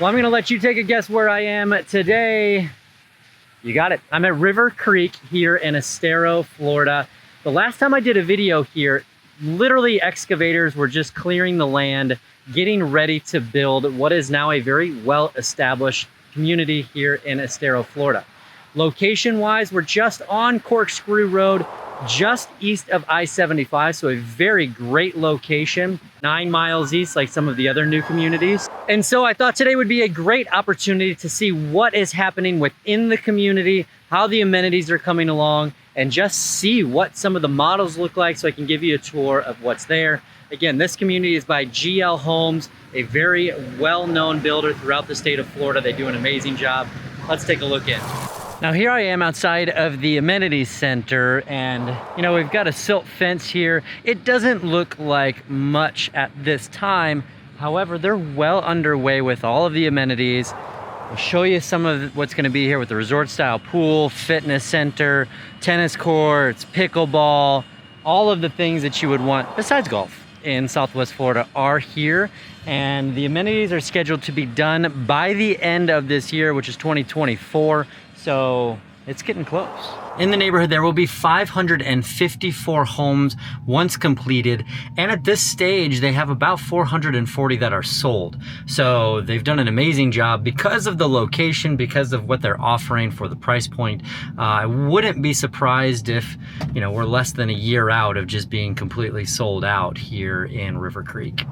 Well, I'm gonna let you take a guess where I am today. You got it. I'm at RiverCreek here in Estero, Florida. The last time I did a video here, literally excavators were just clearing the land, getting ready to build what is now a very well-established community here in Estero, Florida. Location-wise, we're just on Corkscrew Road, just east of I-75, so a very great location, 9 miles east like some of the other new communities. And so I thought today would be a great opportunity to see what is happening within the community, how the amenities are coming along, and just see what some of the models look like so I can give you a tour of what's there. Again, this community is by GL Homes, a very well-known builder throughout the state of Florida. They do an amazing job. Let's take a look in. Now here I am outside of the amenities center, and you know, we've got a silt fence here. It doesn't look like much at this time. However, they're well underway with all of the amenities. I'll show you some of what's going to be here with the resort style pool, fitness center, tennis courts, pickleball, all of the things that you would want besides golf in Southwest Florida are here. And the amenities are scheduled to be done by the end of this year, which is 2024. So it's getting close. In the neighborhood, there will be 554 homes once completed. And at this stage, they have about 440 that are sold. So they've done an amazing job because of the location, because of what they're offering for the price point. I wouldn't be surprised if, you know, we're less than a year out of just being completely sold out here in RiverCreek.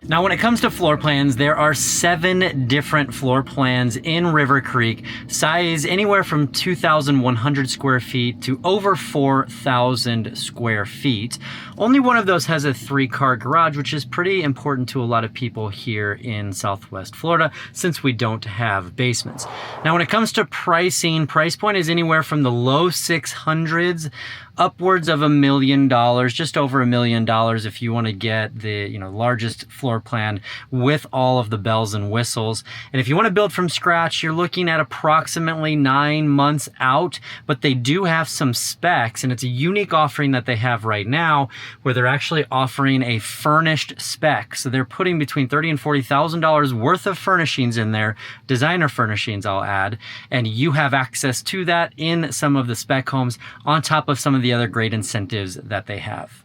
Now, when it comes to floor plans, there are 7 different floor plans in RiverCreek, size anywhere from 2,100 square feet to over 4,000 square feet. Only one of those has a 3-car garage, which is pretty important to a lot of people here in Southwest Florida since we don't have basements. Now, when it comes to pricing, price point is anywhere from the low 600s upwards of $1 million, just over $1 million if you want to get the largest floor plan with all of the bells and whistles. And if you want to build from scratch, you're looking at approximately 9 months out, but they do have some specs, and it's a unique offering that they have right now where they're actually offering a furnished spec. So they're putting between $30,000 and $40,000 worth of furnishings in there, designer furnishings I'll add, and you have access to that in some of the spec homes on top of some of the other great incentives that they have.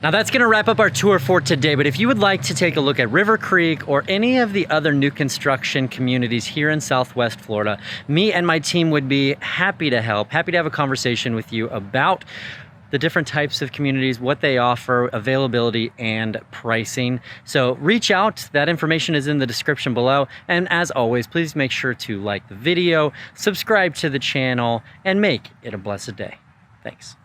Now that's gonna wrap up our tour for today, but if you would like to take a look at RiverCreek or any of the other new construction communities here in Southwest Florida, me and my team would be happy to help, happy to have a conversation with you about the different types of communities, what they offer, availability, and pricing. So reach out. That information is in the description below. And as always, please make sure to like the video, subscribe to the channel, and make it a blessed day. Thanks.